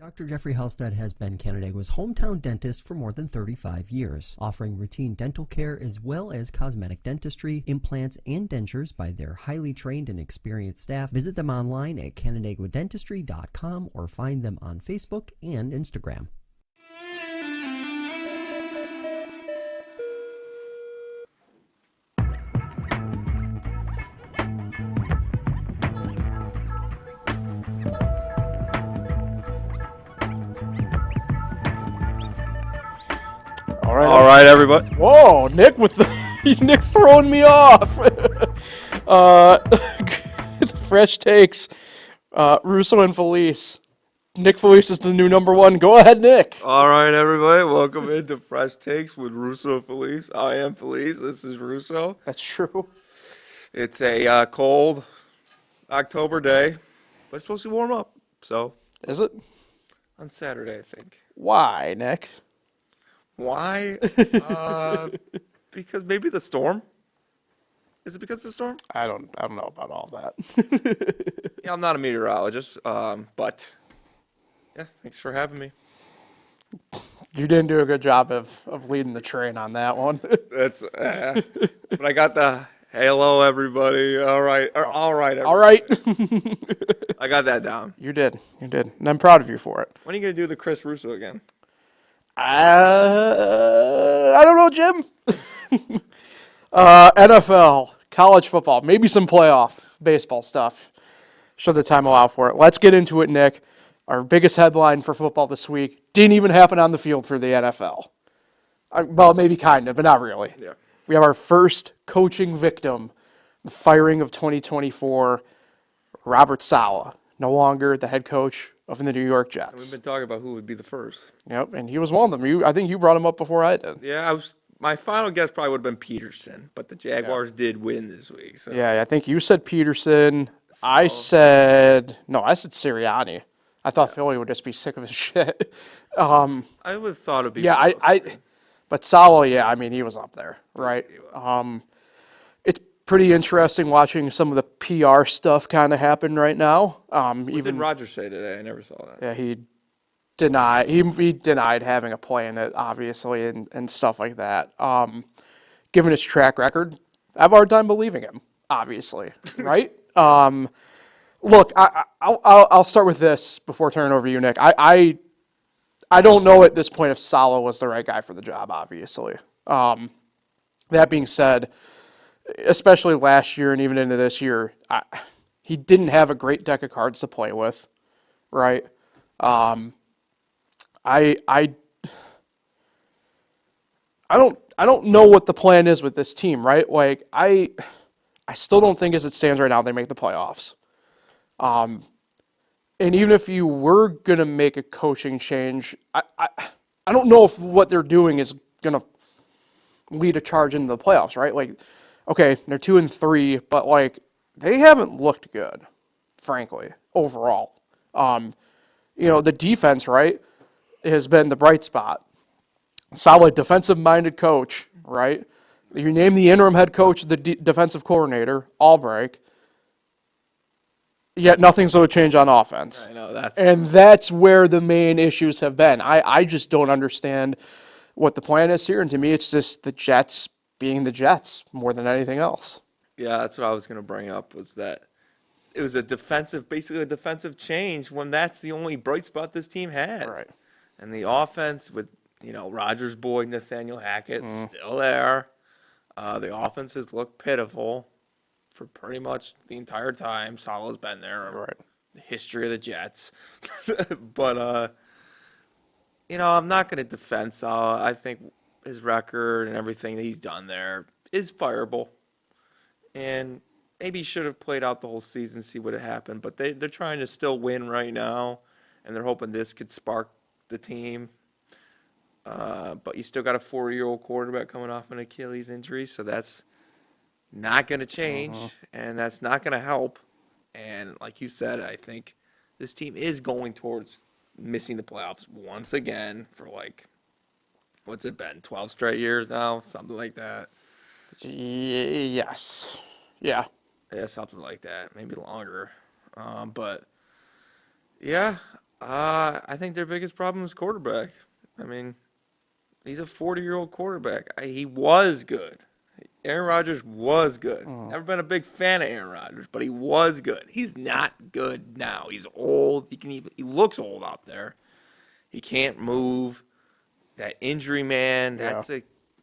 Dr. Jeffrey Halstead has been Canandaigua's hometown dentist for more than 35 years, offering routine dental care as well as cosmetic dentistry, implants, and dentures by their highly trained and experienced staff. Visit them online at canandaiguadentistry.com or find them on Facebook and Instagram. All right, everybody. Whoa, Nick with the Nick throwing me off. Fresh takes. Russo and Felice. Nick Felice is the new number one. Go ahead, Nick. All right, everybody. Welcome into Fresh Takes with Russo and Felice. I am Felice. This is Russo. That's true. It's a cold October day, but it's supposed to warm up. So Is it? on Saturday, I think. Why, Nick? Why? Because maybe the storm. Is it because of the storm? I don't know about all that. Yeah, I'm not a meteorologist, but yeah, thanks for having me. You didn't do a good job of leading the train on that one. That's, but I got the hello, everybody. All right, all right, everybody. All right. I got that down. You did. And I'm proud of you for it. When are you gonna do the Chris Russo again? I don't know, Jim. NFL, college football, maybe some playoff baseball stuff. Should the time allow for it. Let's get into it, Nick. Our biggest headline for football this week didn't even happen on the field for the NFL. Well, maybe kind of, but not really. Yeah. We have our first coaching victim, the firing of 2024, Robert Saleh, no longer the head coach of the New York We've Jets. been talking about who would be the first. Yep, and he was one of them. I think you brought him up before I did. Yeah, my final guess probably would have been Peterson, but the Jaguars did win this week. So. Yeah, I think you said Peterson. I said Sirianni. I thought Philly would just be sick of his shit. I would have thought it'd be. Yeah, but Saleh, yeah, I mean, he was up there, right? It's pretty interesting watching some of the PR stuff kind of happen right now. What did Rodgers say today? I never saw that. Yeah, he denied having a play in it, obviously, and stuff like that. Given his track record, I have a hard time believing him, obviously, right? Look, I'll start with this before turning over to you, Nick. I don't know at this point if Saleh was the right guy for the job, obviously. That being said, especially last year and even into this year, he didn't have a great deck of cards to play with, right? I don't know what the plan is with this team, right? Like I still don't think as it stands right now they make the playoffs. And even if you were gonna make a coaching change, I don't know if what they're doing is gonna lead a charge into the playoffs, right? Like, okay, they're 2-3, but like they haven't looked good, frankly, overall. The defense, right, has been the bright spot. Solid defensive-minded coach, right? You name the interim head coach, the defensive coordinator, Albright, yet nothing's going to change on offense. I know that's where the main issues have been. I just don't understand what the plan is here, and to me, it's just the Jets being the Jets more than anything else. Yeah, that's what I was going to bring up, was that it was basically a defensive change when that's the only bright spot this team has. Right. And the offense with, Rodgers' boy, Nathaniel Hackett, still there. The offense has looked pitiful for pretty much the entire time. Saleh's been there. Right. The history of the Jets. But, I'm not going to defend Saleh. I think his record and everything that he's done there is fireable. And maybe he should have played out the whole season, see what had happened. But they're trying to still win right now, and they're hoping this could spark the team. But you still got a 40-year-old quarterback coming off an Achilles injury, so that's not going to change, and that's not going to help. And like you said, I think this team is going towards missing the playoffs once again for what's it been, 12 straight years now? Something like that. Yes. Yeah. Yeah, something like that. Maybe longer. But, yeah, I think their biggest problem is quarterback. I mean, he's a 40-year-old quarterback. He was good. Aaron Rodgers was good. Never been a big fan of Aaron Rodgers, but he was good. He's not good now. He's old. He looks old out there. He can't move. That injury, man. Yeah.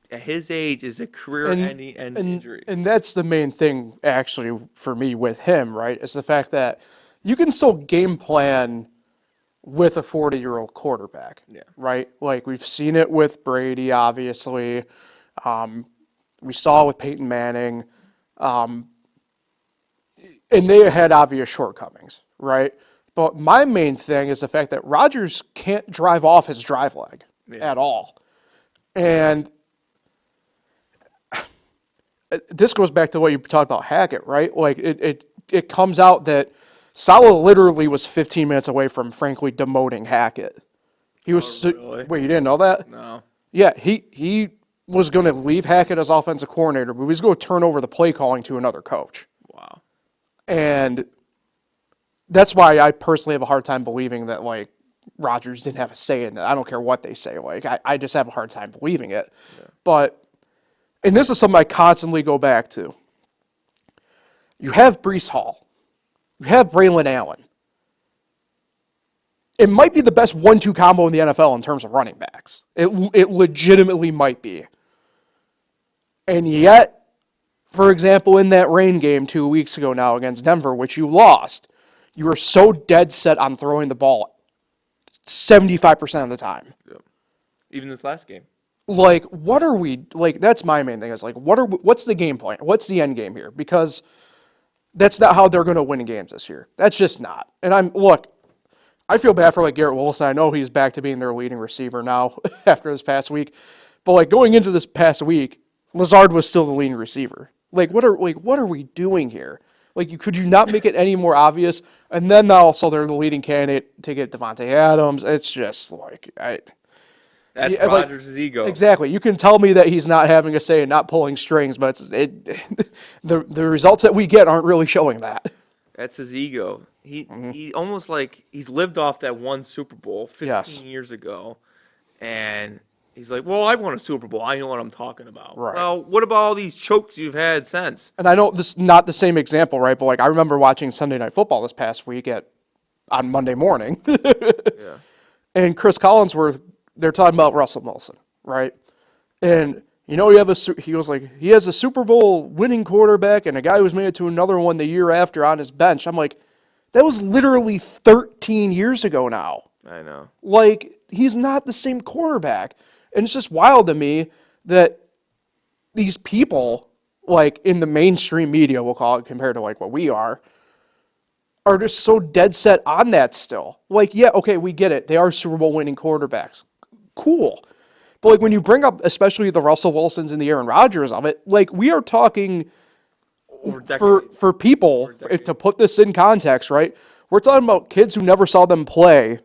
At his age is a career-ending injury. And that's the main thing, actually, for me with him, right? Is the fact that you can still game plan with a 40-year-old quarterback, right? Like, we've seen it with Brady, obviously. We saw it with Peyton Manning. And they had obvious shortcomings, right? But my main thing is the fact that Rodgers can't drive off his drive leg at all. And this goes back to what you talked about Hackett, right? Like, it comes out that Saleh literally was 15 minutes away from, frankly, demoting Hackett. He was really? Wait, you didn't know that? No. Yeah, he was going to leave Hackett as offensive coordinator, but he was going to turn over the play calling to another coach. Wow. And that's why I personally have a hard time believing that, like, Rodgers didn't have a say in that. I don't care what they say. Like, I just have a hard time believing it. Yeah. But, and this is something I constantly go back to. You have Breece Hall. You have Braylon Allen. It might be the best 1-2 combo in the NFL in terms of running backs. It legitimately might be. And yet, for example, in that rain game 2 weeks ago now against Denver, which you lost, you were so dead set on throwing the ball 75% of the time. Yep. Even this last game. Like, what are we, like, that's my main thing is, like, what's the game plan? What's the end game here? Because that's not how they're going to win games this year. That's just not. And I feel bad for, like, Garrett Wilson. I know he's back to being their leading receiver now after this past week. But, like, going into this past week, Lazard was still the leading receiver. Like, what are we doing here? Like, could you not make it any more obvious? And then also they're the leading candidate to get Devontae Adams. It's just like that's Rodgers' ego. Exactly. You can tell me that he's not having a say and not pulling strings, but the results that we get aren't really showing that. That's his ego. He almost like he's lived off that one Super Bowl 15 years ago, and he's like, well, I won a Super Bowl. I know what I'm talking about. Right. Well, what about all these chokes you've had since? And I know this is not the same example, right? But, like, I remember watching Sunday Night Football this past week on Monday morning. Yeah. And Chris Collinsworth, they're talking about Russell Wilson, right? And, he goes like, he has a Super Bowl winning quarterback and a guy who's made it to another one the year after on his bench. I'm like, that was literally 13 years ago now. I know. Like, he's not the same quarterback. And it's just wild to me that these people, like, in the mainstream media, we'll call it, compared to, like, what we are just so dead set on that still. Like, yeah, okay, we get it. They are Super Bowl winning quarterbacks. Cool. But, like, when you bring up especially the Russell Wilsons and the Aaron Rodgers of it, like, we are talking for people, to put this in context, right? We're talking about kids who never saw them play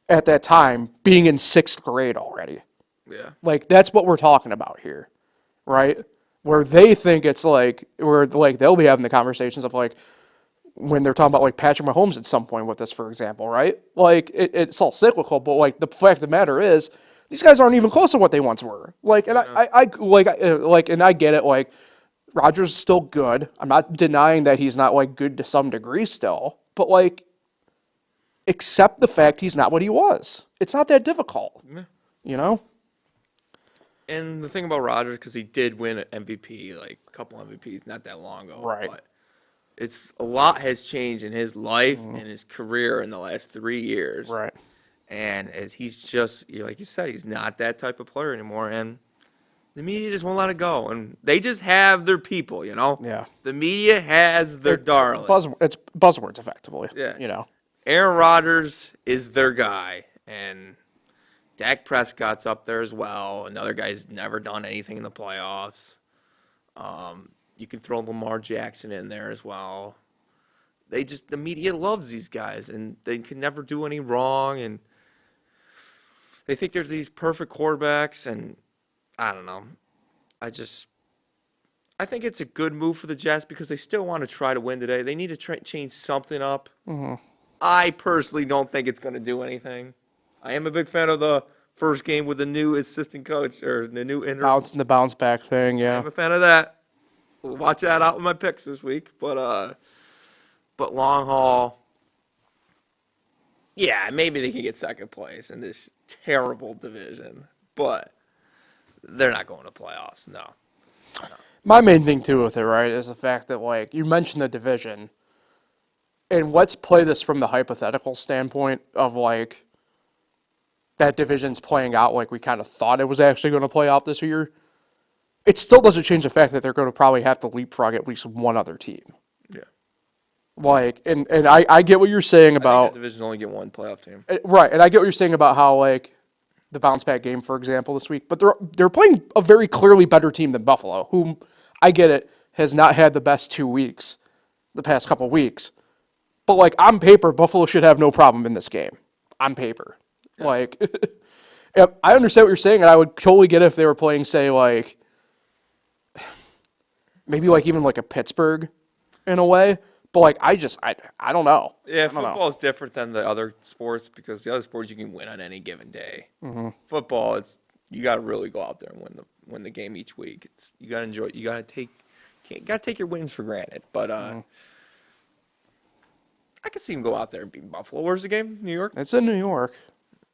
at that time being in 6th grade already. Yeah. Like, that's what we're talking about here, right? Where they think it's like, where, like, they'll be having the conversations of, like, when they're talking about, like, Patrick Mahomes at some point with this, for example, right? Like, it's all cyclical, but, like, the fact of the matter is, these guys aren't even close to what they once were. Like, and and I get it, like, Rodgers is still good. I'm not denying that he's not, like, good to some degree still, but, like, accept the fact he's not what he was. It's not that difficult, you know? And the thing about Rodgers, because he did win an MVP, like a couple MVPs not that long ago. Right. But a lot has changed in his life and his career in the last 3 years. Right. And he's just, like you said, he's not that type of player anymore. And the media just won't let it go. And they just have their people, you know? Yeah. The media has their darling. It's buzzwords, effectively. Yeah. You know? Aaron Rodgers is their guy. And Dak Prescott's up there as well. Another guy's never done anything in the playoffs. You can throw Lamar Jackson in there as well. The media loves these guys, and they can never do any wrong. And they think they're these perfect quarterbacks, and I don't know. I think it's a good move for the Jets because they still want to try to win today. They need to change something up. I personally don't think it's going to do anything. I am a big fan of the first game with the new assistant coach or the new interim. The bounce back thing, yeah. I'm a fan of that. We'll watch that out with my picks this week. But long haul, yeah, maybe they can get second place in this terrible division. But they're not going to playoffs, no. My main thing, too, with it, right, is the fact that, like, you mentioned the division. And let's play this from the hypothetical standpoint of, like, that division's playing out like we kind of thought it was actually going to play out this year. It still doesn't change the fact that they're going to probably have to leapfrog at least one other team. Yeah. Like, and I get what you're saying about... I think that division only get one playoff team. Right, and I get what you're saying about how, like, the bounce back game, for example, this week. But they're playing a very clearly better team than Buffalo, whom, I get it, has not had the best 2 weeks, the past couple weeks. But, like, on paper, Buffalo should have no problem in this game. On paper. Yeah. Like, I understand what you're saying, and I would totally get it if they were playing, say, like, maybe, like, even, like, a Pittsburgh in a way. But, like, I don't know. Yeah, football is different than the other sports because the other sports you can win on any given day. Mm-hmm. Football, you got to really go out there and win the game each week. You got to enjoy it. You got to take your wins for granted. But I could see him go out there and beat Buffalo. Where's the game? New York? It's in New York.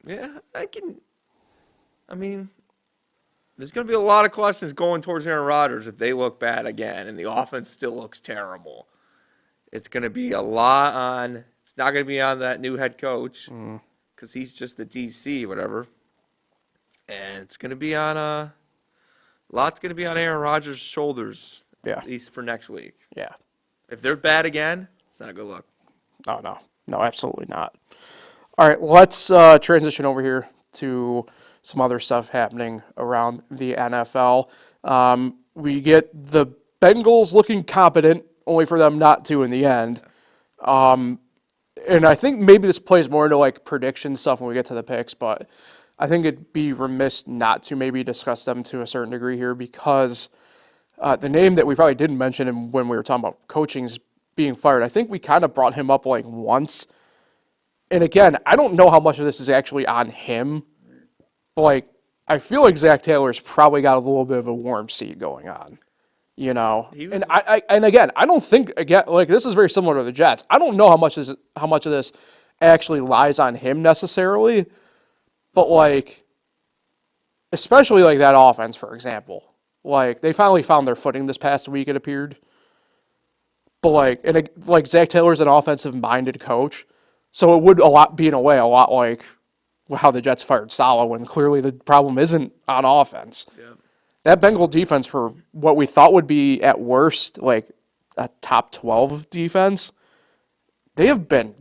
Yeah, I mean, there's going to be a lot of questions going towards Aaron Rodgers if they look bad again and the offense still looks terrible. It's going to be a lot on. It's not going to be on that new head coach because he's just the DC, whatever. And it's going to be on a lot's going to be on Aaron Rodgers' shoulders. Yeah. At least for next week. Yeah. If they're bad again, it's not a good look. Oh, no, absolutely not. All right, let's transition over here to some other stuff happening around the NFL. We get the Bengals looking competent, only for them not to in the end. And I think maybe this plays more into like prediction stuff when we get to the picks, but I think it'd be remiss not to maybe discuss them to a certain degree here because the name that we probably didn't mention when we were talking about coaching's being fired, I think we kind of brought him up like once. And again, I don't know how much of this is actually on him, but like I feel like Zach Taylor's probably got a little bit of a warm seat going on, you know. And again, I don't think like this is very similar to the Jets. I don't know how much of this actually lies on him necessarily, but like especially like that offense, for example, like they finally found their footing this past week. It appeared, but like Zach Taylor's an offensive-minded coach. So it would be in a way a lot like how the Jets fired Saleh when clearly the problem isn't on offense. Yeah. That Bengal defense for what we thought would be at worst like a top 12 defense, they've been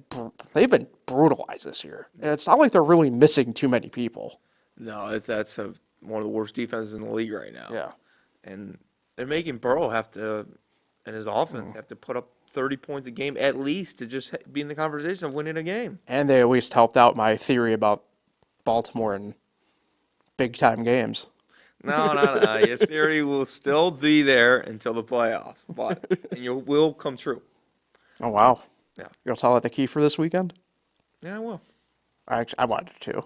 brutalized this year. And it's not like they're really missing too many people. No, that's one of the worst defenses in the league right now. Yeah. And they're making Burrow and his offense have to put up 30 points a game at least to just be in the conversation of winning a game. And they at least helped out my theory about Baltimore in big-time games. No. Your theory will still be there until the playoffs, and it will come true. Oh, wow. Yeah. You'll tell that the key for this weekend? Yeah, I will. I wanted to.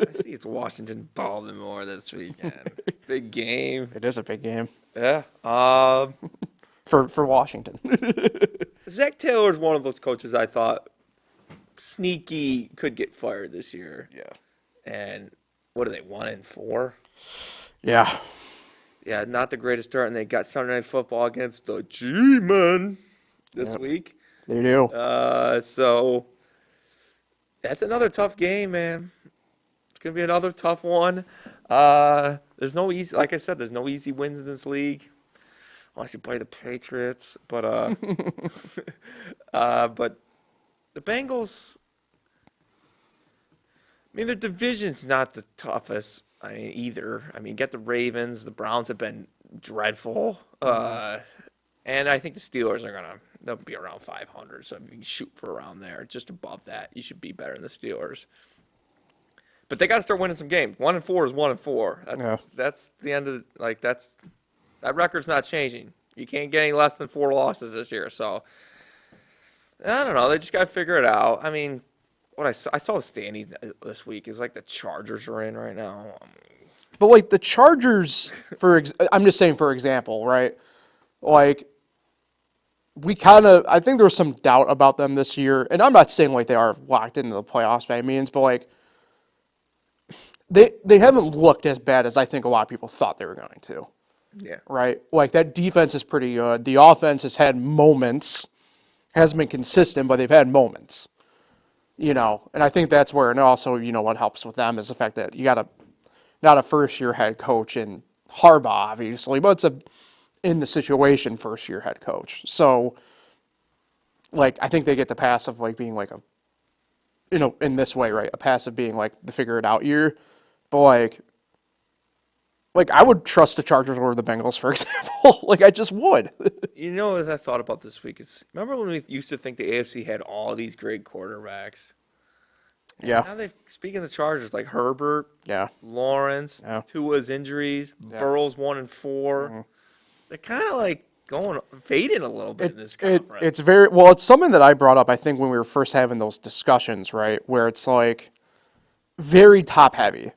I see it's Washington Baltimore this weekend. Big game. It is a big game. Yeah. For Washington. Zach Taylor is one of those coaches I thought sneaky could get fired this year. Yeah. And what are they, 1-4? Yeah. Yeah, not the greatest start, and they got Sunday Night Football against the G-Men this week. They do. So that's another tough game, man. It's going to be another tough one. There's no easy, like I said, there's no easy wins in this league. Unless you play the Patriots, but but the Bengals. I mean, their division's not the toughest. Either. I mean, get the Ravens. The Browns have been dreadful, and I think the Steelers they'll be around 500. So if you can shoot for around there, just above that, you should be better than the Steelers. But they got to start winning some games. 1-4 is 1-4. That's the end of that record's not changing. You can't get any less than 4 losses this year. So I don't know. They just got to figure it out. I mean, what I saw the standings this week is like the Chargers are in right now. But like the Chargers, I'm just saying for example, right? Like I think there was some doubt about them this year, and I'm not saying like they are locked into the playoffs by any means, but like they haven't looked as bad as I think a lot of people thought they were going to. Yeah. Right? Like that defense is pretty good. The offense has had moments, hasn't been consistent, but they've had moments. And I think that's where, and also, what helps with them is the fact that you got not a first-year head coach in Harbaugh, obviously, but it's in the situation first-year head coach. So, like, I think they get the pass of, like, being like in this way, right? A pass of being like the figure it out year. But like I would trust the Chargers over the Bengals, for example. Like I just would. What I thought about this week is, remember when we used to think the AFC had all these great quarterbacks? Yeah. Now speaking of the Chargers, like Herbert, Yeah. Lawrence, Yeah. Tua's injuries, Yeah. Burrow's 1-4. Mm-hmm. They're kind of like fading a little bit in this conference. It's very well. It's something that I brought up. I think when we were first having those discussions, right, where it's like very top heavy,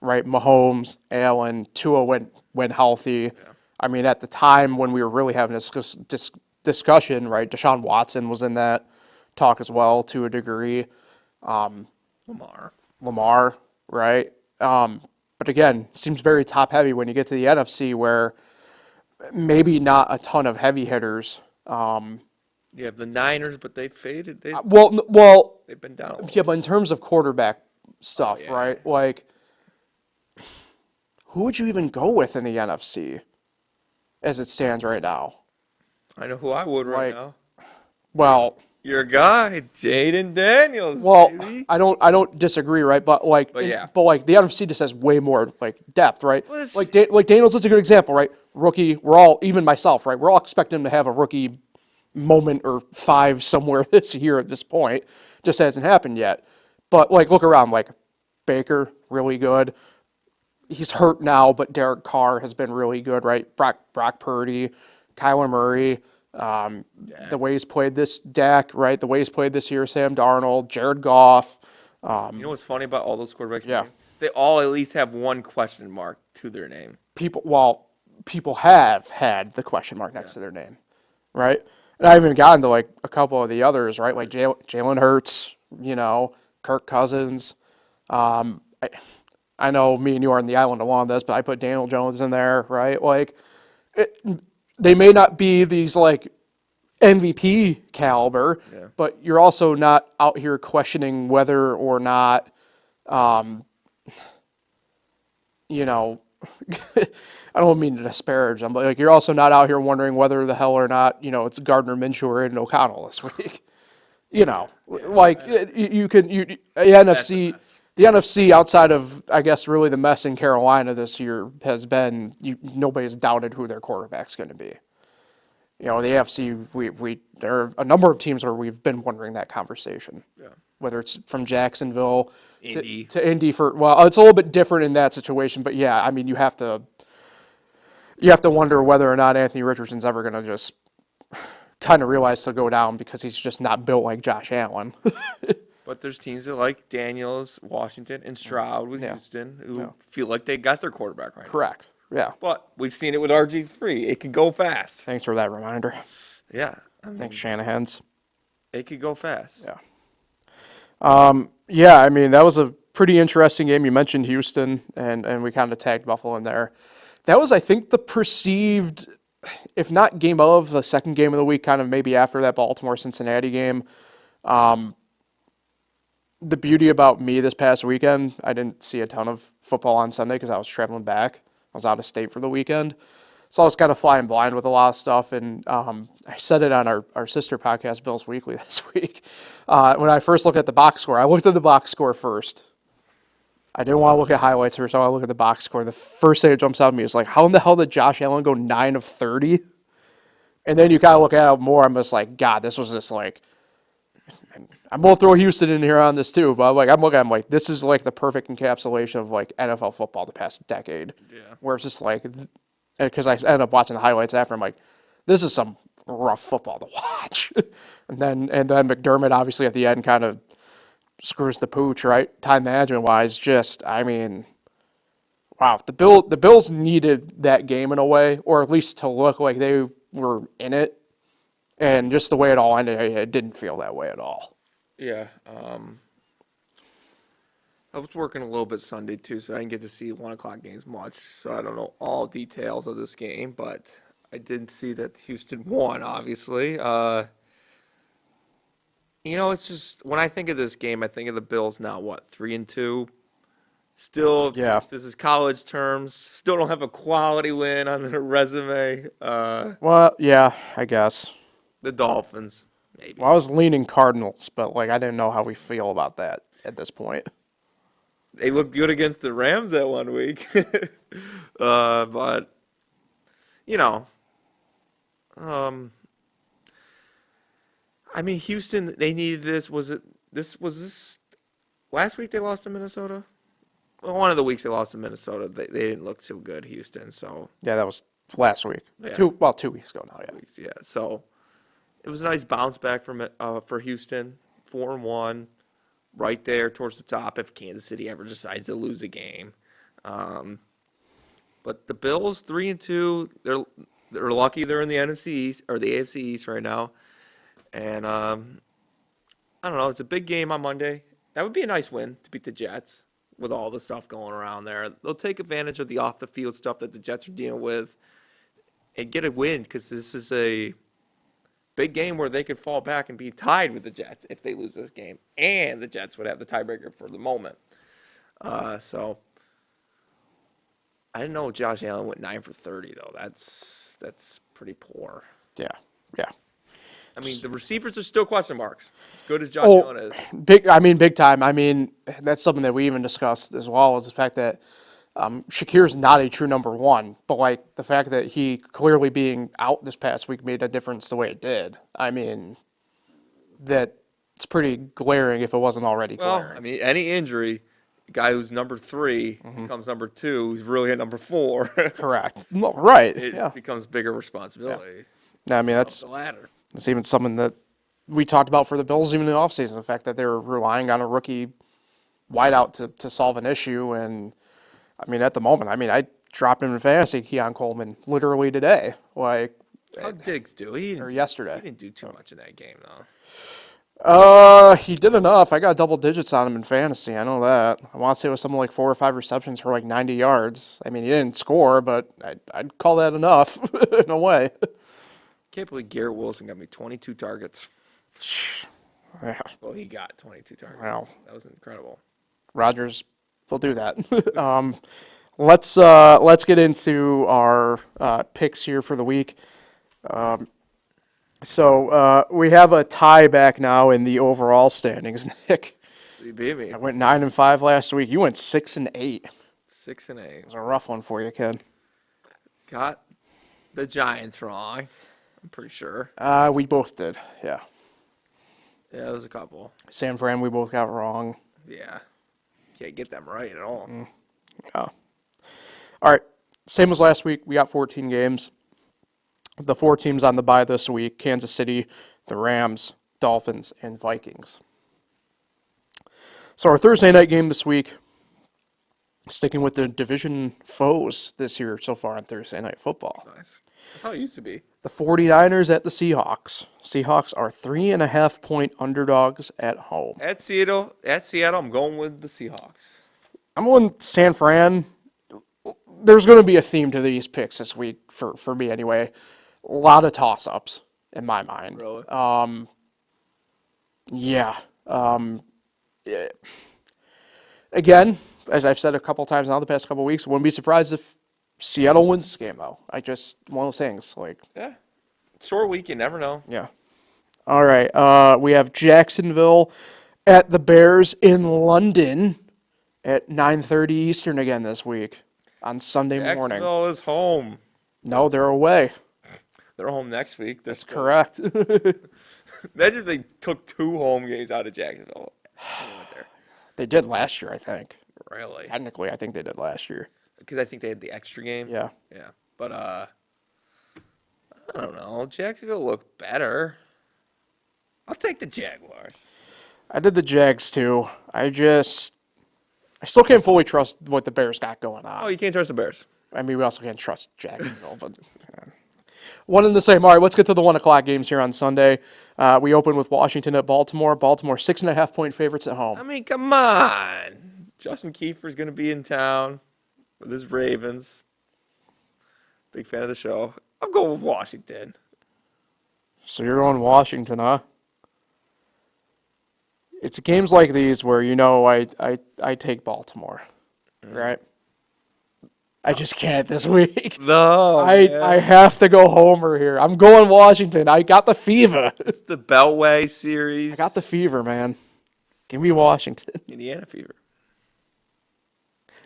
right? Mahomes, Allen, Tua went healthy. Yeah. I mean, at the time when we were really having this discussion, right? Deshaun Watson was in that talk as well to a degree. Lamar, right? But again, seems very top heavy when you get to the NFC where maybe not a ton of heavy hitters. You have the Niners, but they faded. Well, They've been down a little. yeah, but in terms of quarterback stuff, yeah. right? Like, who would you even go with in the NFC as it stands right now? I know who I would right now. Well, Your guy, Jaden Daniels. well, baby. I don't disagree, right? But yeah. but like the NFC just has way more like depth, right? Well, like Daniels is a good example, right? Rookie, we're all, even myself, right? We're all expecting him to have a rookie moment or 5 somewhere this year at this point. Just hasn't happened yet. But like look around, like Baker, really good. He's hurt now, but Derek Carr has been really good, right? Brock Purdy, Kyler Murray, the way he's played this, Dak, right? The way he's played this year, Sam Darnold, Jared Goff. You know what's funny about all those quarterbacks? Yeah. They all at least have one question mark to their name. People have had the question mark next to their name, right? And I haven't even gotten to like a couple of the others, right? Like Jalen Hurts, Kirk Cousins. I know me and you are on the island along this, but I put Daniel Jones in there, right? Like, they may not be these like MVP caliber, but you're also not out here questioning whether or not, I don't mean to disparage them, but like you're also not out here wondering whether the hell or not, it's Gardner Minshew or Aiden O'Connell this week. The NFC outside of, I guess, really the mess in Carolina this year has been, nobody's doubted who their quarterback's going to be. The AFC, there are a number of teams where we've been wondering that conversation. Yeah. Whether it's from Jacksonville Indy. to Indy it's a little bit different in that situation, but yeah, I mean, you have to wonder whether or not Anthony Richardson's ever going to just kind of realize to go down because he's just not built like Josh Allen. But there's teams that like Daniels, Washington, and Stroud with Houston who feel like they got their quarterback right. Correct. Yeah. But we've seen it with RG3. It can go fast. Thanks for that reminder. Yeah. Thanks, Shanahan's. It could go fast. Yeah. Yeah, I mean, that was a pretty interesting game. You mentioned Houston, and we kind of tagged Buffalo in there. That was, I think, the perceived, if not game of, the second game of the week, kind of maybe after that Baltimore-Cincinnati game. The beauty about me this past weekend, I didn't see a ton of football on Sunday because I was traveling back. I was out of state for the weekend. So I was kind of flying blind with a lot of stuff. And I said it on our sister podcast, Bills Weekly, this week. When I first looked at the box score, I looked at the box score first. I didn't want to look at highlights first, so I looked at the box score. The first thing that jumps out at me is like, how in the hell did Josh Allen go 9 of 30? And then you kind of look at it more, I'm just like, God, this was just like, I'm going to throw Houston in here on this too, but I'm like, this is like the perfect encapsulation of like NFL football the past decade. Yeah. Where it's just like, because I ended up watching the highlights after, I'm like, this is some rough football to watch. and then McDermott obviously at the end kind of screws the pooch, right? Time management wise, I mean, wow. The Bills needed that game in a way, or at least to look like they were in it. And just the way it all ended, it didn't feel that way at all. Yeah. I was working a little bit Sunday too, so I didn't get to see 1 o'clock games much. So I don't know all details of this game, but I did see that Houston won, obviously. It's just when I think of this game, I think of the Bills now, 3-2. Still, Yeah. this is college terms. Still don't have a quality win on their resume. Well, yeah, I guess. The Dolphins, maybe. Well, I was leaning Cardinals, but I didn't know how we feel about that at this point. They looked good against the Rams that 1 week. But, Houston, they needed this. Was this last week they lost to Minnesota? Well, one of the weeks they lost to Minnesota, they didn't look too good, Houston. So Yeah, that was last week. Yeah. 2 weeks ago now, yeah. yeah, so it was a nice bounce back for Houston, 4-1, right there towards the top if Kansas City ever decides to lose a game. But the Bills 3-2, they're lucky they're in the NFC East or the AFC East right now, and I don't know. It's a big game on Monday. That would be a nice win to beat the Jets with all the stuff going around there. They'll take advantage of the off the field stuff that the Jets are dealing with and get a win because this is a big game where they could fall back and be tied with the Jets if they lose this game, and the Jets would have the tiebreaker for the moment. So I didn't know Josh Allen went 9 for 30 though. That's pretty poor. Yeah. I mean, the receivers are still question marks. As good as Josh Allen is. Big time. That's something that we even discussed as well, is the fact that Shakir's not a true number one, but the fact that he clearly being out this past week made a difference the way it did. That it's pretty glaring if it wasn't already glaring. Any injury, a guy who's number 3 becomes number 2, who's really at number 4. Correct. No, right. It becomes bigger responsibility. Yeah. That's The ladder. It's even something that we talked about for the Bills even in the offseason, the fact that they were relying on a rookie wideout to solve an issue. And, at the moment, I dropped him in fantasy, Keon Coleman, literally today. How'd Diggs do? Or yesterday. He didn't do too much in that game, though. He did enough. I got double digits on him in fantasy. I know that. I want to say it was something like 4 or 5 receptions for 90 yards. He didn't score, but I'd call that enough in a way. Can't believe Garrett Wilson got me 22 targets. Yeah. Well, he got 22 targets. Wow. That was incredible. Rodgers will do that. Let's get into our picks here for the week. So we have a tie back now in the overall standings, Nick. You beat me. I went 9-5 last week. You went 6-8. 6-8. It was a rough one for you, kid. Got the Giants wrong. I'm pretty sure. We both did, yeah. Yeah, there was a couple. San Fran, we both got wrong. Yeah. Can't get them right at all. Yeah. All right. Same as last week. We got 14 games. The 4 teams on the bye this week: Kansas City, the Rams, Dolphins, and Vikings. So our Thursday night game this week, sticking with the division foes this year so far on Thursday Night Football. Nice. That's how it used to be. The 49ers at the Seahawks. Seahawks are 3.5-point underdogs at home. At Seattle, I'm going with the Seahawks. I'm going San Fran. There's going to be a theme to these picks this week for me anyway. A lot of toss-ups in my mind. Really? Yeah. Again, as I've said a couple times now the past couple weeks, wouldn't be surprised if Seattle wins this game, though. One of those things. Yeah. Short week, you never know. Yeah. All right. We have Jacksonville at the Bears in London at 9:30 Eastern again this week on Sunday morning. Jacksonville is home. No, they're away. They're home next week. That's correct. Imagine if they took 2 home games out of Jacksonville. They did last year, I think. Really? Technically, I think they did last year. Because I think they had the extra game. Yeah. Yeah. But I don't know. Jacksonville looked better. I'll take the Jaguars. I did the Jags too. I still can't fully trust what the Bears got going on. Oh, you can't trust the Bears. I mean, we also can't trust Jacksonville, but one and the same. All right, let's get to the 1:00 games here on Sunday. We open with Washington at Baltimore. Baltimore 6.5-point favorites at home. I mean, come on. Justin Kiefer's going to be in town with his Ravens. Big fan of the show. I'm going with Washington. So you're going Washington, huh? It's games like these where I take Baltimore, right? I just can't this week. No, I have to go homer here. I'm going Washington. I got the fever. It's the Beltway series. I got the fever, man. Give me Washington. Indiana fever.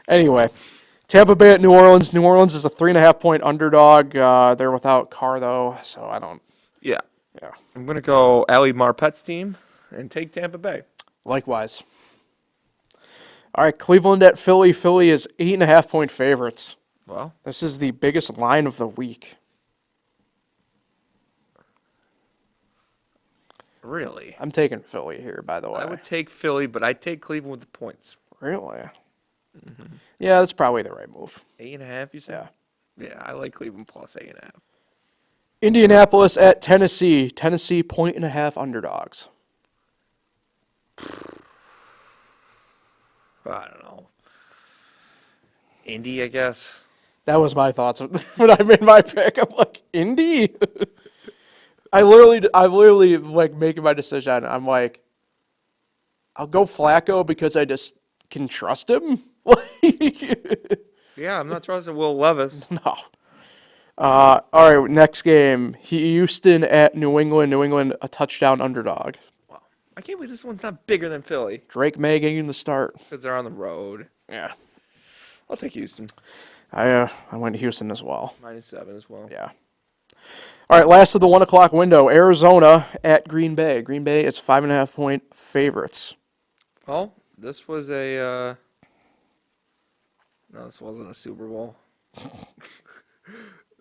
Anyway, Tampa Bay at New Orleans. New Orleans is a 3.5-point underdog. They're without Carr, though, so I don't. Yeah. Yeah. I'm going to go Ali Marpet's team and take Tampa Bay. Likewise. All right, Cleveland at Philly. Philly is 8.5-point favorites. Well, This is the biggest line of the week. really? I'm taking Philly here, by the way. I would take Philly, but I'd take Cleveland with the points. Really? Mm-hmm. Yeah, that's probably the right move. 8.5, you said? Yeah. Yeah, I like Cleveland plus 8.5. Indianapolis at Tennessee. Tennessee 1.5 underdogs. I don't know. Indy, I guess. That was my thoughts when I made my pick. I'm like, Indy? I literally like making my decision. I'm like, I'll go Flacco because I just can trust him. Yeah, I'm not trusting Will Levis. No. All right, next game. Houston at New England. New England, a touchdown underdog. Wow. I can't believe this one's not bigger than Philly Drake May getting the start. because they're on the road. Yeah. I'll take Houston. I went Houston as well. -7 as well. Yeah. All right, last of the 1:00 window. Arizona at Green Bay. Green Bay is 5.5-point favorites. Well, this was a. No, this wasn't a Super Bowl.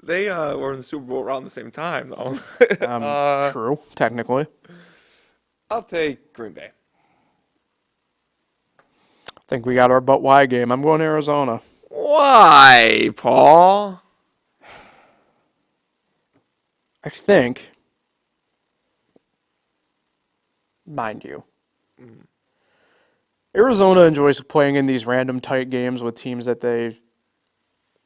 They were in the Super Bowl around the same time, though. True, technically. I'll take Green Bay. I think we got our but why game. I'm going Arizona. Why, Paul? I think, mind you, Arizona enjoys playing in these random tight games with teams that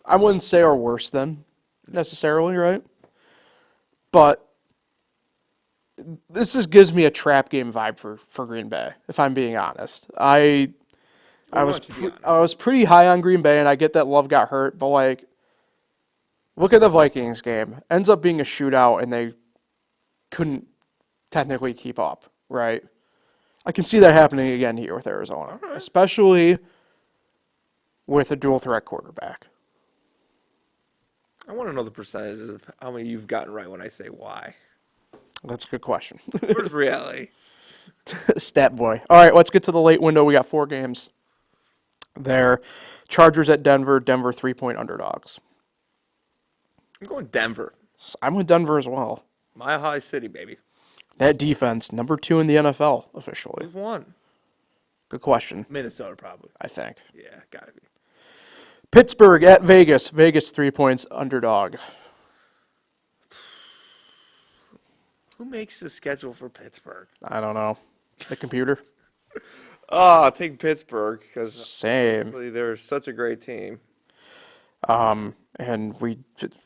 I wouldn't say are worse than necessarily, right? But this just gives me a trap game vibe for Green Bay, if I'm being honest. I was pretty high on Green Bay, and I get that Love got hurt, but like, look at the Vikings game. Ends up being a shootout, and they couldn't technically keep up, right? I can see that happening again here with Arizona, especially with a dual threat quarterback. I want to know the percentages of how many you've gotten right when I say why. That's a good question. Where's reality? Stat boy. All right, let's get to the late window. We got 4 games there. Chargers at Denver. Denver 3-point underdogs. I'm going Denver. I'm with Denver as well. Mile High City, baby. That defense, number 2 in the NFL officially. Who's won? Good question, Minnesota, probably. I think. Yeah, gotta be. Pittsburgh at Vegas. Vegas 3 points underdog. Who makes the schedule for Pittsburgh? I don't know. The computer? I'll take Pittsburgh because Same. they're such a great team. And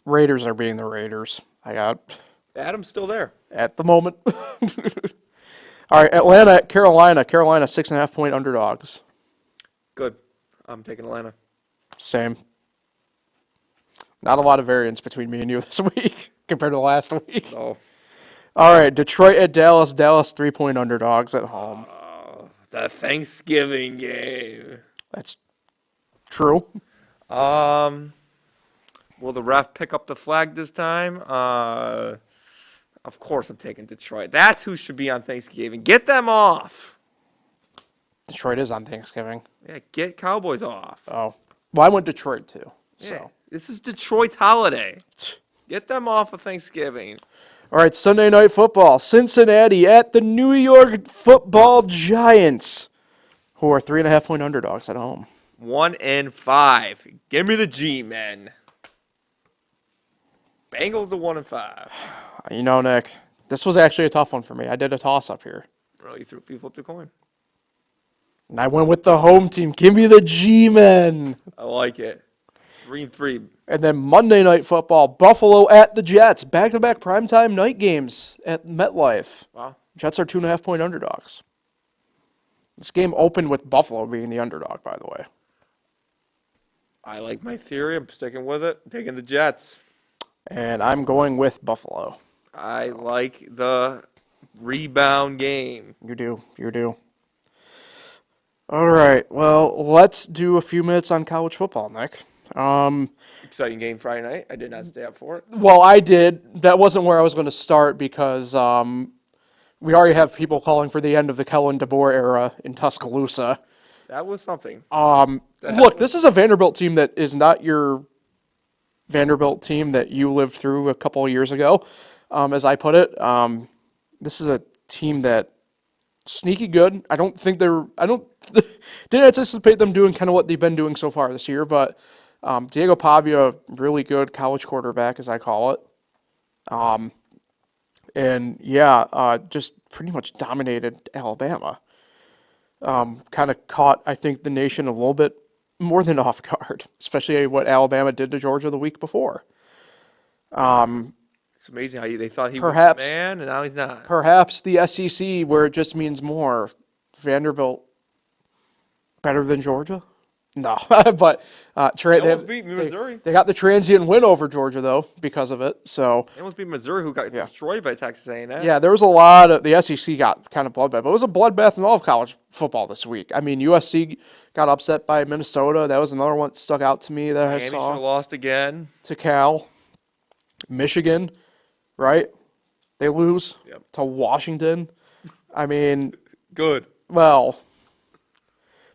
Raiders are being the Raiders. I got Adam's still there. at the moment. All right, Atlanta at Carolina. Carolina 6.5-point underdogs. Good. I'm taking Atlanta. Same. Not a lot of variance between me and you this week compared to last week. Oh, All right, Detroit at Dallas. Dallas 3-point underdogs at home. the Thanksgiving game. That's true. Will the ref pick up the flag this time? Of course I'm taking Detroit. That's who should be on Thanksgiving. Get them off. Detroit is on Thanksgiving. Yeah, get Cowboys off. Oh. Well, I went Detroit too. Yeah, So this is Detroit's holiday. Get them off of Thanksgiving. All right, Sunday Night Football. Cincinnati at the New York Football Giants, who are 3.5-point underdogs at home. 1-5. Give me the G-men. Bengals to 1-5. You know, Nick, this was actually a tough one for me. I did a toss-up here. Oh, you flipped the coin. And I went with the home team. Give me the G-men. I like it. 3-3. And then Monday Night Football, Buffalo at the Jets. Back-to-back primetime night games at MetLife. Wow. Jets are 2.5-point underdogs. This game opened with Buffalo being the underdog, by the way. I like my theory. I'm sticking with it. Taking the Jets. And I'm going with Buffalo. I like the rebound game. You do. All right, well, let's do a few minutes on college football, Nick. Exciting game Friday night. I did not stay up for it. Well, I did. That wasn't where I was going to start because we already have people calling for the end of the Kellen DeBoer era in Tuscaloosa. That was something. Look, this is a Vanderbilt team that is not your Vanderbilt team that you lived through a couple of years ago, as I put it. This is a team that sneaky good. I didn't anticipate them doing kind of what they've been doing so far this year, but Diego Pavia, really good college quarterback, as I call it. Just pretty much dominated Alabama. Kind of caught, I think, the nation a little bit more than off guard, especially what Alabama did to Georgia the week before. It's amazing how they thought he was the man, and now he's not. Perhaps the SEC, where it just means more. Vanderbilt better than Georgia? No, but They almost beat Missouri. They got the transient win over Georgia though because of it. So They almost beat Missouri, who got destroyed by Texas A&M. yeah, there was a lot of the SEC got kind of bloodbath, but it was a bloodbath in all of college football this week. I mean, USC got upset by Minnesota. That was another one that stuck out to me that Miami I should have saw. lost again. To Cal, Michigan, right? They lose to Washington. I mean, Good. well,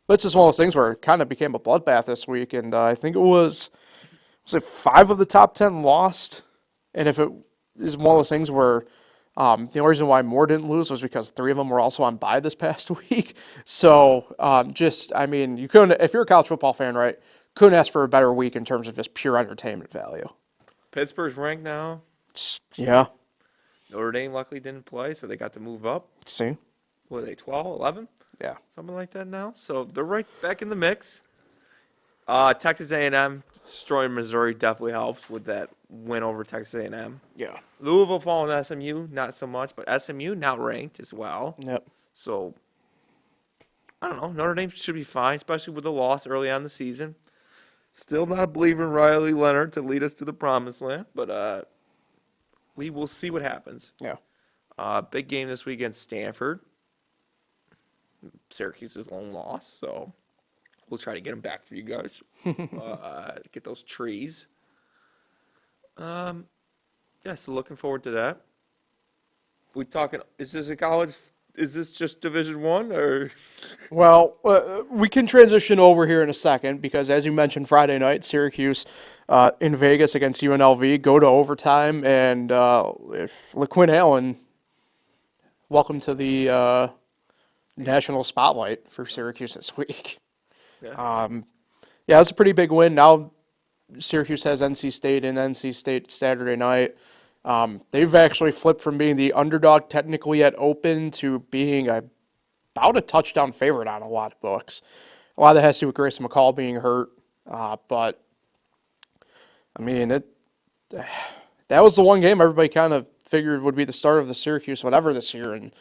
but it's just one of those things where it kind of became a bloodbath this week, and I think it was 5 of the top 10 lost, and if it is one of those things where the only reason why more didn't lose was because 3 of them were also on bye this past week. So you couldn't, if you're a college football fan, right, couldn't ask for a better week in terms of just pure entertainment value. Pittsburgh's ranked now. Yeah. Notre Dame luckily didn't play, so they got to move up. See? What are they, 12, 11? Yeah. Something like that now. So they're right back in the mix. Texas A&M destroying Missouri definitely helps with that win over Texas A&M. Yeah. Louisville falling SMU, not so much, but SMU now ranked as well. Yep. So, I don't know. Notre Dame should be fine, especially with the loss early on in the season. Still not a believer in Riley Leonard to lead us to the promised land, but we will see what happens. Yeah. Big game this week against Stanford. Syracuse's lone loss, so we'll try to get them back for you guys. Get those trees. So looking forward to that. We talking? Is this a college? Is this just Division I or? Well, we can transition over here in a second because, as you mentioned, Friday night, Syracuse in Vegas against UNLV go to overtime, and if LaQuinn Allen, welcome to the national spotlight for Syracuse this week. Yeah. It's a pretty big win. Now Syracuse has NC State and NC State Saturday night. They've actually flipped from being the underdog technically at Open to being about a touchdown favorite on a lot of books. A lot of that has to do with Grayson McCall being hurt. But, I mean, that was the one game everybody kind of figured would be the start of the Syracuse whatever this year. And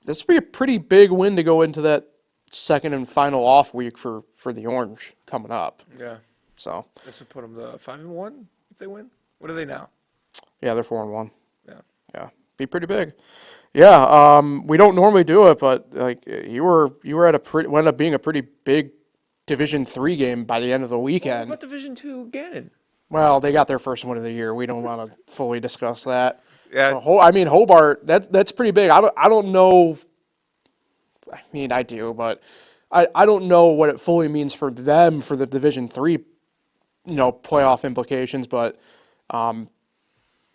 this would be a pretty big win to go into that second and final off week for the Orange coming up. Yeah. So This would put them to 5-1 if they win. What are they now? yeah, they're 4-1. Yeah. Be pretty big. Yeah, we don't normally do it, but like you were at wound up being a pretty big Division III game by the end of the weekend. What about Division II again? Well, they got their first win of the year. We don't want to fully discuss that. Yeah. Hobart. That's pretty big. I don't know. I mean, I do, but I don't know what it fully means for them for the Division III, playoff implications. But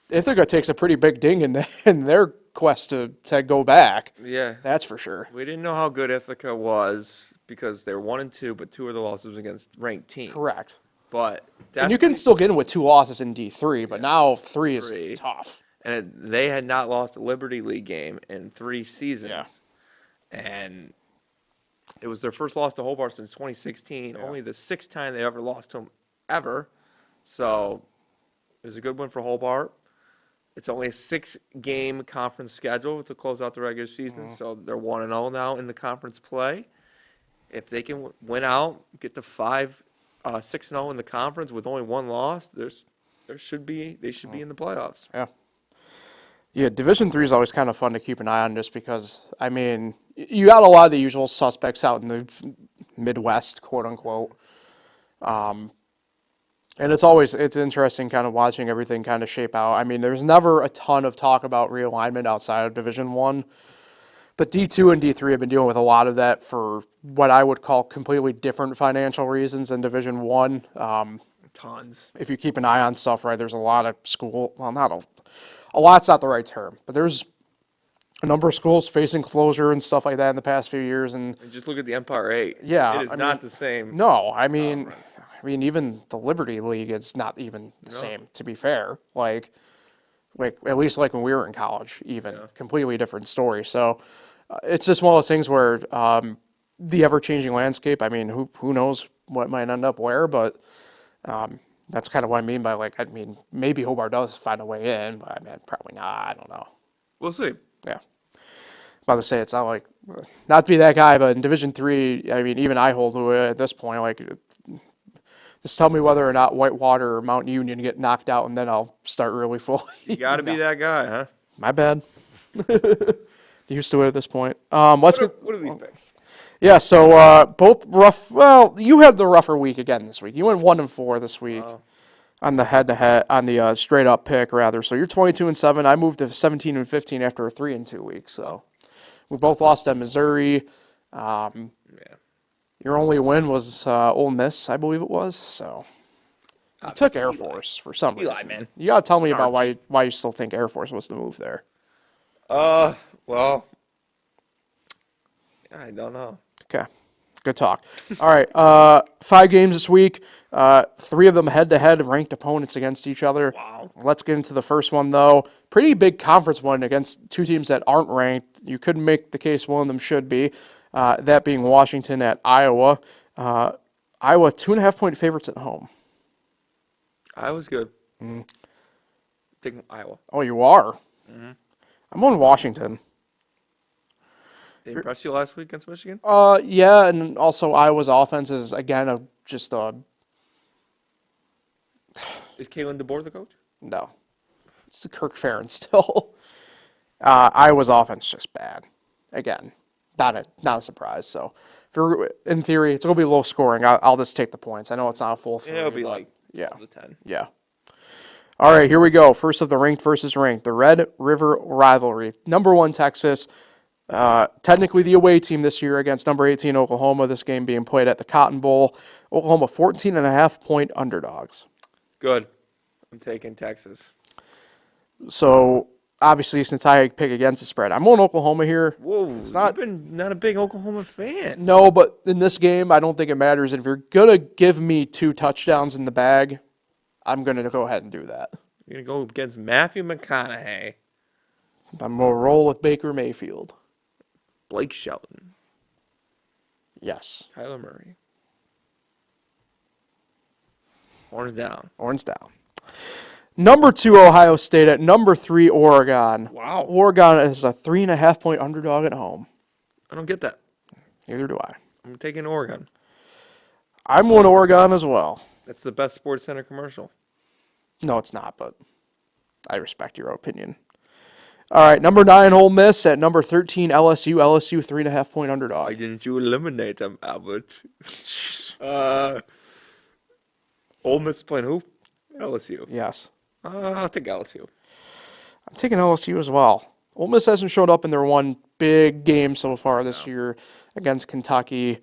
Ithaca takes a pretty big ding in their quest to go back. Yeah. That's for sure. We didn't know how good Ithaca was because they were 1-2, but 2 of the losses against ranked teams. Correct. But And you can still get in with 2 losses in D3, but now 3 is Three. tough. And they had not lost a Liberty League game in 3 seasons. Yeah. And it was their first loss to Hobart since 2016. Only the 6th time they ever lost to them ever. So it was a good win for Hobart. It's only a 6-game conference schedule to close out the regular season. So they're 1-0 now in the conference play. If they can win out, get to 6-0 in the conference with only 1 loss, they should be in the playoffs. Yeah. Yeah, Division 3 is always kind of fun to keep an eye on just because, I mean, you got a lot of the usual suspects out in the Midwest, quote unquote. And it's interesting kind of watching everything kind of shape out. I mean, there's never a ton of talk about realignment outside of Division 1. But D2 and D3 have been dealing with a lot of that for what I would call completely different financial reasons than Division 1. Tons. If you keep an eye on stuff, right, there's a lot of a lot's not the right term, but there's a number of schools facing closure and stuff like that in the past few years. And just look at the Empire 8. Yeah. It is not the same. No, I mean, even the Liberty League is not even the same, to be fair. Like at least like when we were in college, even completely different story. So it's just one of those things where the ever-changing landscape. I mean, who knows what might end up where, but that's kind of what I mean by maybe Hobart does find a way in, but I mean, probably not. I don't know. We'll see. Yeah. About to say it's not like not to be that guy, but in Division 3, I mean, even I hold to it at this point. Like, just tell me whether or not Whitewater or Mount Union get knocked out, and then I'll start really fully. You got to be that guy, huh? My bad. Used to it at this point. What are these picks? Yeah, so both rough. Well, you had the rougher week again this week. You went 1-4 this week on the head-to-head, on the straight-up pick rather. So you're 22-7. I moved to 17-15 after a 3-2 week. So we both lost at Missouri. Your only win was Ole Miss, I believe it was. So you took Air Force for some reason. Man. You gotta tell me about why you still think Air Force was the move there. Well, I don't know. Okay. Good talk. All right. 5 games this week. 3 of them head-to-head ranked opponents against each other. Wow. Let's get into the first one, though. Pretty big conference one against 2 teams that aren't ranked. You could make the case one of them should be. That being Washington at Iowa. Iowa 2.5-point favorites at home. Iowa's good. Taking Iowa. Oh, you are? Mm-hmm. I'm on Washington. They impressed you last week against Michigan? Yeah, and also Iowa's offense is, again, Is Kalen DeBoer the coach? No. It's the Kirk Ferentz still. Iowa's offense just bad. Again, not a surprise. So, in theory, it's going to be low scoring. I'll just take the points. I know it's not a full 3. It'll be like 12 to 10. Yeah. All right, here we go. First of the ranked versus ranked. The Red River Rivalry. Number 1, Texas. Technically the away team this year against number 18 Oklahoma. This game being played at the Cotton Bowl. Oklahoma 14.5-point underdogs. Good. I'm taking Texas. So obviously, since I pick against the spread, I'm on Oklahoma here. Whoa, you've been not a big Oklahoma fan. No, but in this game, I don't think it matters. If you're gonna give me 2 touchdowns in the bag, I'm gonna go ahead and do that. You're gonna go against Matthew McConaughey. I'm gonna roll with Baker Mayfield. Blake Shelton. Yes. Kyler Murray. Horns down. Horns down. Number 2, Ohio State at number 3, Oregon. Wow. Oregon is a 3.5-point underdog at home. I don't get that. Neither do I. I'm taking Oregon. I'm on Oregon as well. That's the best Sports Center commercial. No, it's not, but I respect your opinion. All right, number 9, Ole Miss at number 13, LSU. LSU 3.5-point underdog. Why didn't you eliminate them, Albert? Ole Miss playing who? LSU. Yes. I'll take LSU. I'm taking LSU as well. Ole Miss hasn't showed up in their one big game so far this year against Kentucky.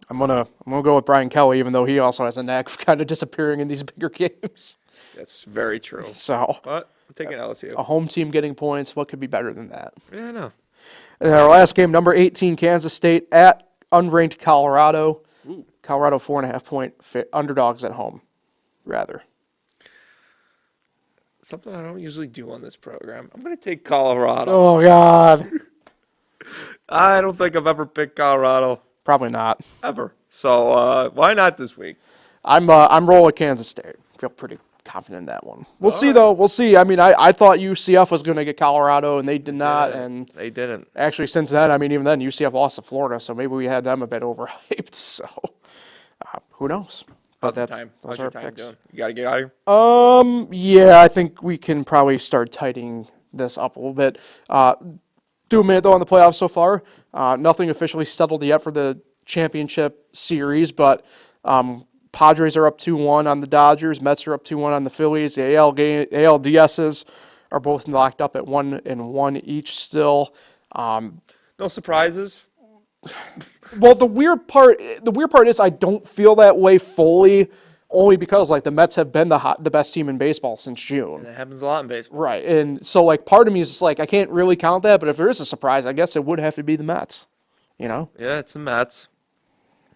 I'm gonna go with Brian Kelly, even though he also has a knack of kind of disappearing in these bigger games. That's very true. So, But I'm taking a LSU. home team getting points, what could be better than that? Yeah, I know. And our last game, number 18, Kansas State at unranked Colorado. Ooh. Colorado 4.5-point underdogs at home, rather. Something I don't usually do on this program. I'm going to take Colorado. Oh God, I don't think I've ever picked Colorado probably not. ever. So why not this week? I'm rolling Kansas State. Feel pretty confident in that one. We'll see right. though. We'll see. I mean, I thought UCF was going to get Colorado, and they did not. Yeah, And they didn't. actually, since then, I mean, even then, UCF lost to Florida, so maybe we had them a bit overhyped. So who knows? How's But the time? those How's are your our time picks. doing? You got to get out of here? Yeah, I think we can probably start tightening this up a little bit. Do a minute though on the playoffs so far. Nothing officially settled yet for the championship series, but Padres are up 2-1 on the Dodgers. Mets are up 2-1 on the Phillies. The ALDSs are both locked up at 1-1 each still. No surprises? Well, the weird part is I don't feel that way fully, only because like the Mets have been the best team in baseball since June. That happens a lot in baseball. Right, and so like part of me is just like I can't really count that, but if there is a surprise, I guess it would have to be the Mets. You know? Yeah, it's the Mets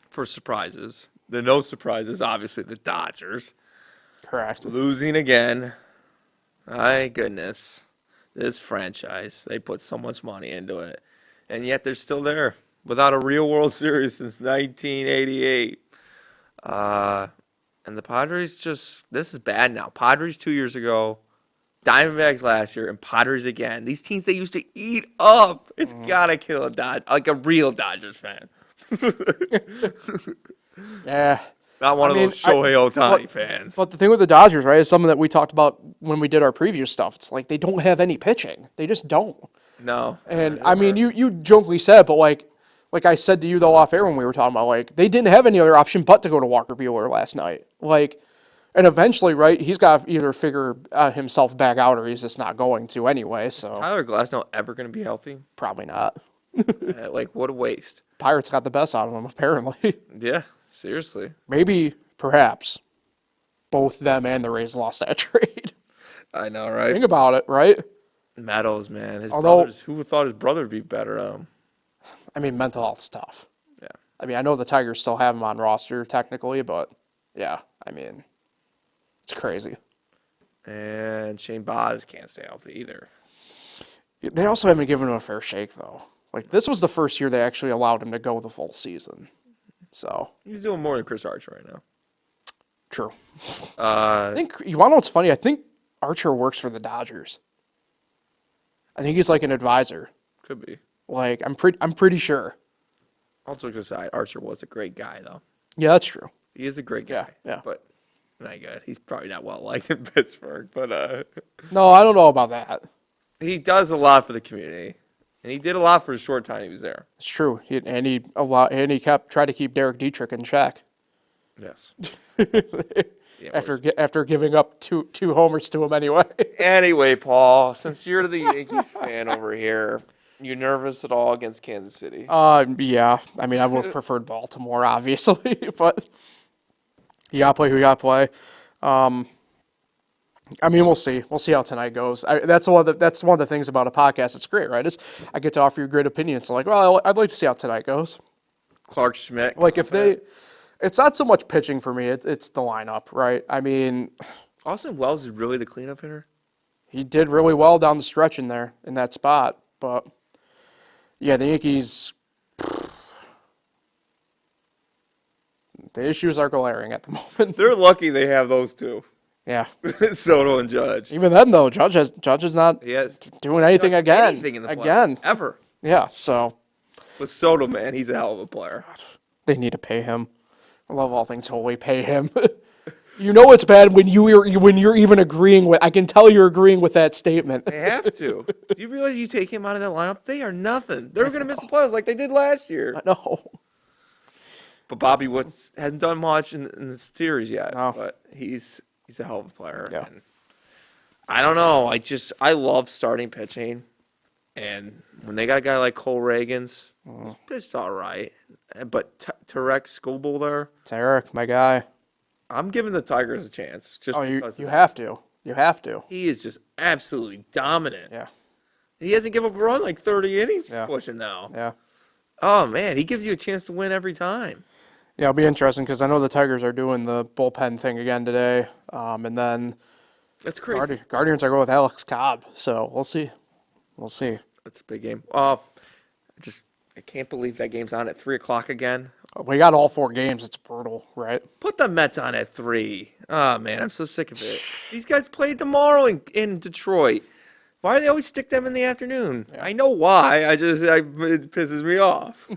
for surprises. The no surprises, obviously, the Dodgers. Correct. Losing again. My goodness. This franchise, they put so much money into it. And yet they're still there without a real World Series since 1988. And the Padres this is bad now. Padres 2 years ago, Diamondbacks last year, and Padres again. These teams they used to eat up. It's gotta kill a real Dodgers fan. Yeah. Not one of those Shohei Ohtani fans. But the thing with the Dodgers, right, is something that we talked about when we did our preview stuff. It's like they don't have any pitching. They just don't. No. And I mean, you jokingly said, but like I said to you though off air when we were talking about like they didn't have any other option but to go to Walker Buehler last night. Like, and eventually, right, he's got to either figure himself back out or he's just not going to anyway. So Is Tyler Glasnow ever going to be healthy? probably not. Like, what a waste. Pirates got the best out of him apparently. Yeah, seriously. Maybe, perhaps, both them and the Rays lost that trade. I know, right? Think about it, right? Meadows, man. Although- Who thought his brother would be better? I mean, mental health's tough. Yeah. I mean, I know the Tigers still have him on roster technically, but yeah, I mean, it's crazy. And Shane Baz can't stay healthy either. They also haven't given him a fair shake, though. Like, this was the first year they actually allowed him to go the full season. So, He's doing more than Chris Archer right now. true. I think, you want to know what's funny? I think Archer works for the Dodgers. I think he's like an advisor. Could be. Like, I'm pretty sure. All jokes aside, Archer was a great guy, though. Yeah, that's true. He is a great guy. Yeah. But not good. He's probably not well liked in Pittsburgh, but No, I don't know about that. he does a lot for the community, and he did a lot for the short time he was there. It's true. He tried to keep Derek Dietrich in check. Yes. Yeah, After giving up two homers to him anyway. Anyway, Paul, since you're the Yankees fan over here, you nervous at all against Kansas City? Yeah. I mean, I would have preferred Baltimore, obviously, but you gotta play who you gotta play. I mean, we'll see. We'll see how tonight goes. That's one of the things about a podcast. It's great, right? I get to offer you great opinions. So like, well, I'd like to see how tonight goes. Clark Schmidt. Like it's not so much pitching for me. It's the lineup, right? I mean, Austin Wells is really the cleanup hitter. he did really well down the stretch in that spot, but yeah, the Yankees. The issues are glaring at the moment. They're lucky they have those two, Yeah. Soto and Judge. Even then, though, Judge is not He has doing anything again. anything in the playoffs, again. ever. Yeah. So With Soto, man, he's a hell of a player. they need to pay him. I love all things holy. Pay him. You know it's bad when you're even agreeing with. I can tell you're agreeing with that statement. They have to. Do you realize you take him out of that lineup? They are nothing. They're going to miss the playoffs like they did last year. I know. But Bobby Woods hasn't done much in the series yet. No. But he's a hell of a player. Yeah. And I don't know. I love starting pitching. And when they got a guy like Cole Reagans, who's pitched all right. but Tarek Skubal there, Tarek, my guy. I'm giving the Tigers a chance. Just Oh, because you have to. You have to. he is just absolutely dominant. Yeah. He hasn't given up a run like 30 innings Yeah. pushing now. Yeah. Oh, man, he gives you a chance to win every time. Yeah, it'll be interesting because I know the Tigers are doing the bullpen thing again today. And then That's crazy. Guardians are going with Alex Cobb. So we'll see. We'll see. That's a big game. I can't believe that game's on at 3 o'clock again. We got all 4 games. It's brutal, right? Put the Mets on at 3. Oh, man, I'm so sick of it. These guys play tomorrow in Detroit. Why do they always stick them in the afternoon? Yeah. I know why. It pisses me off.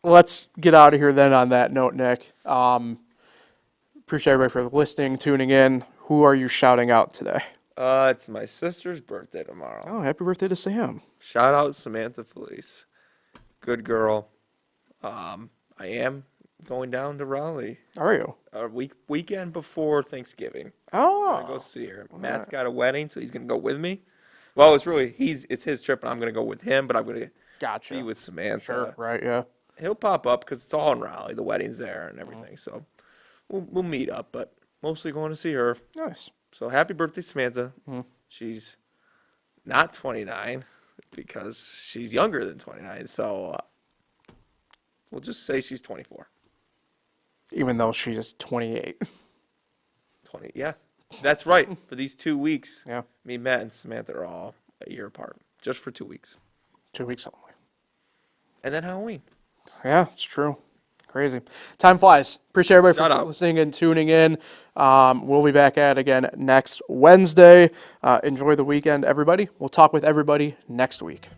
Let's get out of here then on that note, Nick. Appreciate everybody for listening, tuning in. Who are you shouting out today? It's my sister's birthday tomorrow. Oh, happy birthday to Sam. Shout out Samantha Felice. Good girl. I am going down to Raleigh Are you? weekend before Thanksgiving. I'm gonna go Oh, see her. Matt's got a wedding, so he's gonna go with me. Well, it's his trip, and I'm gonna go with him, but I'm gonna gotcha. be with Samantha. Sure, right, yeah. He'll pop up because it's all in Raleigh. The wedding's there and everything, so we'll meet up. But mostly going to see her. Nice. So happy birthday, Samantha. She's not 29 because she's younger than 29. So we'll just say she's 24. Even though she's 28. 20, yeah. That's right. For these 2 weeks, Yeah, me, Matt, and Samantha are all a year apart. Just for 2 weeks. 2 weeks only. And then Halloween. Yeah, it's true. Crazy. Time flies. Appreciate everybody Shout for out. listening and tuning in. We'll be back at it again next Wednesday. Enjoy the weekend, everybody. We'll talk with everybody next week.